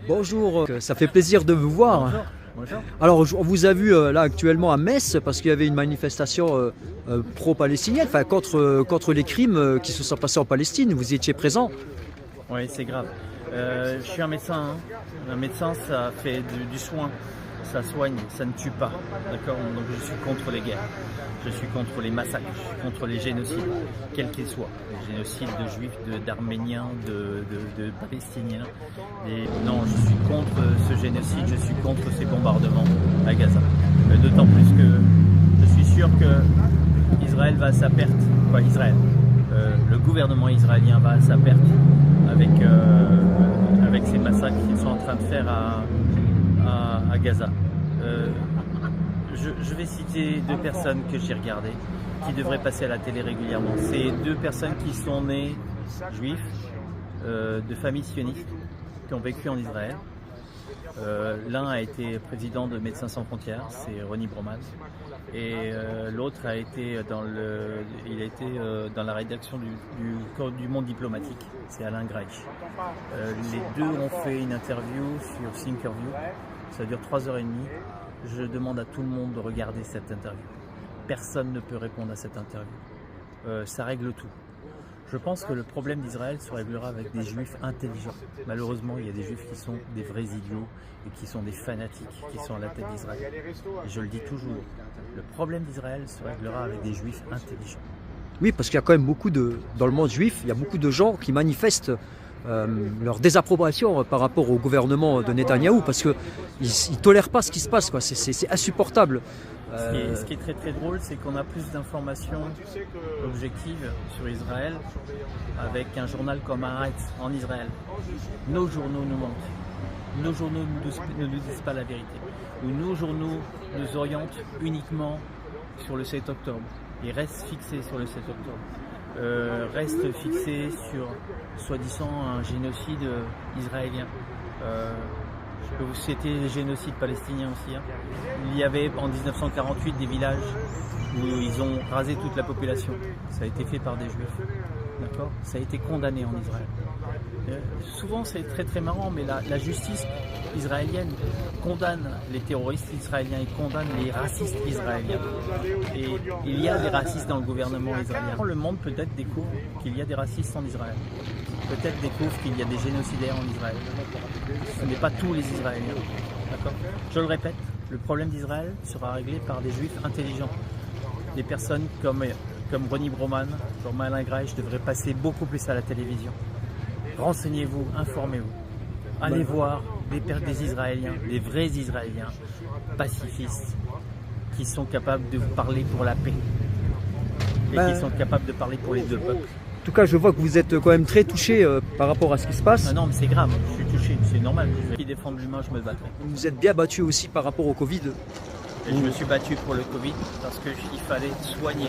Bonjour, ça fait plaisir de vous voir. Bonjour. Bonjour. Alors, on vous a vu là actuellement à Metz parce qu'il y avait une manifestation pro-palestinienne, enfin contre les crimes qui se sont passés en Palestine. Vous y étiez présent. Oui, c'est grave. Je suis un médecin. Un médecin, ça fait du soin. Ça soigne, ça ne tue pas. D'accord. Donc je suis contre les guerres. Je suis contre les massacres. Je suis contre les génocides, quels qu'ils soient. Les génocides de juifs, d'arméniens, de palestiniens. Non, je suis contre ce génocide. Je suis contre ces bombardements à Gaza. D'autant plus que je suis sûr que Israël va à sa perte. Quoi, Israël. Le gouvernement israélien va à sa perte avec ces massacres qu'ils sont en train de faire à Gaza. Je vais citer deux personnes que j'ai regardées, qui devraient passer à la télé régulièrement. C'est deux personnes qui sont nées juifs, de familles sionistes, qui ont vécu en Israël. L'un a été président de Médecins sans frontières, c'est Ronnie Broman, et l'autre a été dans la rédaction du Monde diplomatique, c'est Alain Greich. Les deux ont fait une interview sur Thinkerview, ça dure 3h30. Je demande à tout le monde de regarder cette interview. Personne ne peut répondre à cette interview. Ça règle tout. Je pense que le problème d'Israël se réglera avec des juifs intelligents. Malheureusement, il y a des juifs qui sont des vrais idiots et qui sont des fanatiques, qui sont à la tête d'Israël. Et je le dis toujours, le problème d'Israël se réglera avec des juifs intelligents. Oui, parce qu'il y a quand même dans le monde juif, il y a beaucoup de gens qui manifestent leur désapprobation par rapport au gouvernement de Netanyahou, parce qu'ils ne tolèrent pas ce qui se passe, quoi. C'est insupportable. Ce qui est très très drôle, c'est qu'on a plus d'informations objectives sur Israël avec un journal comme Haaretz en Israël. Nos journaux nous mentent. Nos journaux ne nous disent pas la vérité. Ou nos journaux nous orientent uniquement sur le 7 octobre et restent fixés sur le 7 octobre. Restent fixés sur soi-disant un génocide israélien. Je peux vous citer le génocide palestinien aussi. Il y avait en 1948 des villages où ils ont rasé toute la population. Ça a été fait par des juifs. D'accord ? Ça a été condamné en Israël. Souvent c'est très très marrant, mais la justice israélienne condamne les terroristes israéliens et condamne les racistes israéliens. Et il y a des racistes dans le gouvernement israélien. Le monde peut-être découvre qu'il y a des racistes en Israël. Peut-être découvre qu'il y a des génocidaires en Israël. Ce n'est pas tous les Israéliens. D'accord ? Je le répète, le problème d'Israël sera réglé par des juifs intelligents. Des personnes comme Ronnie Broman, comme Alain Greich devraient passer beaucoup plus à la télévision. Renseignez-vous, informez-vous. Allez voir des Israéliens, des vrais Israéliens pacifistes qui sont capables de parler pour la paix et qui sont capables de parler pour les deux peuples. En tout cas, je vois que vous êtes quand même très touché par rapport à ce qui se passe. Non, mais c'est grave, je suis touché, c'est normal. Qui défendent l'humain, je me battrai. Vous êtes bien battu aussi par rapport au Covid. Et je me suis battu pour le Covid parce qu'il fallait soigner.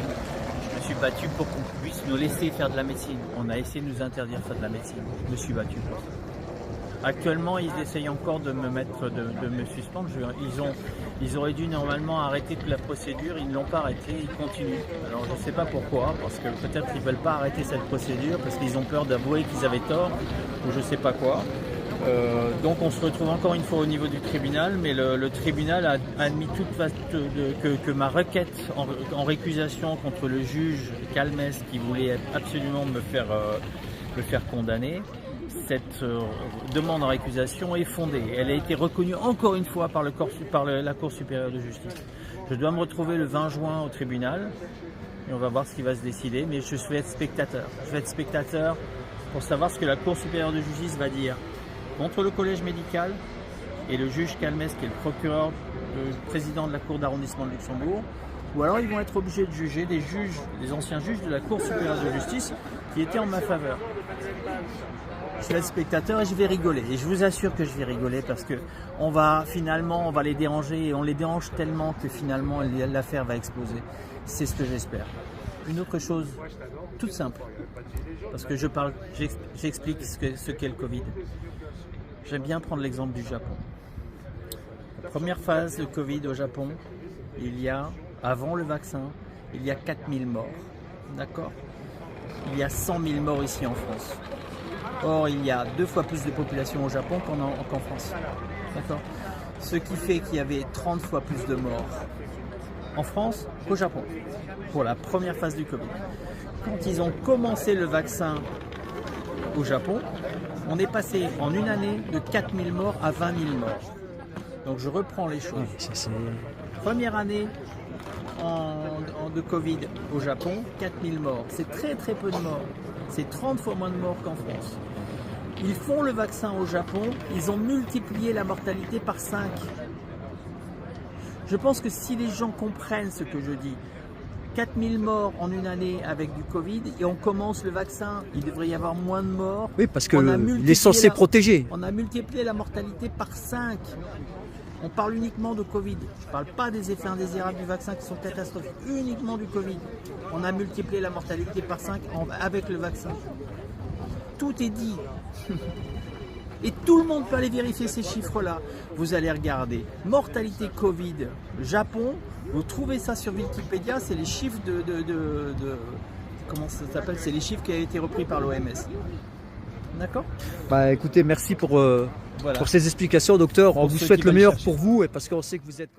Je me suis battu pour qu'on puisse nous laisser faire de la médecine. On a essayé de nous interdire de faire de la médecine. Je me suis battu pour ça. Actuellement, ils essayent encore de me suspendre. Ils auraient dû normalement arrêter toute la procédure. Ils ne l'ont pas arrêté, ils continuent. Alors je ne sais pas pourquoi, parce que peut-être qu'ils ne veulent pas arrêter cette procédure, parce qu'ils ont peur d'avouer qu'ils avaient tort, ou je ne sais pas quoi. Donc on se retrouve encore une fois au niveau du tribunal, mais le tribunal a admis que ma requête en récusation contre le juge Calmès qui voulait absolument me faire condamner. Cette demande en récusation est fondée. Elle a été reconnue encore une fois par la Cour supérieure de justice. Je dois me retrouver le 20 juin au tribunal et on va voir ce qui va se décider, mais je vais être spectateur. Je vais être spectateur pour savoir ce que la Cour supérieure de justice va dire contre le collège médical et le juge Calmès qui est le procureur, le président de la Cour d'arrondissement de Luxembourg, ou alors ils vont être obligés de juger les anciens juges de la Cour supérieure de justice qui étaient en ma faveur. Je vais être spectateur et je vais rigoler. Et je vous assure que je vais rigoler parce que on va les déranger et on les dérange tellement que finalement l'affaire va exploser. C'est ce que j'espère. Une autre chose toute simple, parce que j'explique ce qu'est le Covid. J'aime bien prendre l'exemple du Japon. La première phase de Covid au Japon, avant le vaccin, il y a 4000 morts. D'accord ? Il y a 100 000 morts ici en France. Or, il y a 2 fois plus de population au Japon qu'en France. D'accord. Ce qui fait qu'il y avait 30 fois plus de morts en France qu'au Japon pour la première phase du Covid. Quand ils ont commencé le vaccin au Japon, on est passé en une année de 4000 morts à 20 000 morts. Donc je reprends les choses. Première année de Covid au Japon, 4000 morts. C'est très très peu de morts. C'est 30 fois moins de morts qu'en France. Ils font le vaccin au Japon, ils ont multiplié la mortalité par 5. Je pense que si les gens comprennent ce que je dis, 4000 morts en une année avec du Covid et on commence le vaccin, il devrait y avoir moins de morts. Oui, parce qu'il est censé protéger. On a multiplié la mortalité par 5. On parle uniquement de Covid. Je ne parle pas des effets indésirables du vaccin qui sont catastrophiques. Uniquement du Covid. On a multiplié la mortalité par 5 avec le vaccin. Tout est dit. Et tout le monde peut aller vérifier ces chiffres-là. Vous allez regarder mortalité Covid Japon. Vous trouvez ça sur Wikipédia. C'est les chiffres comment ça s'appelle? C'est les chiffres qui ont été repris par l'OMS. D'accord? Bah écoutez, merci pour voilà. ces explications, docteur. On vous souhaite le meilleur pour vous et parce qu'on sait que vous êtes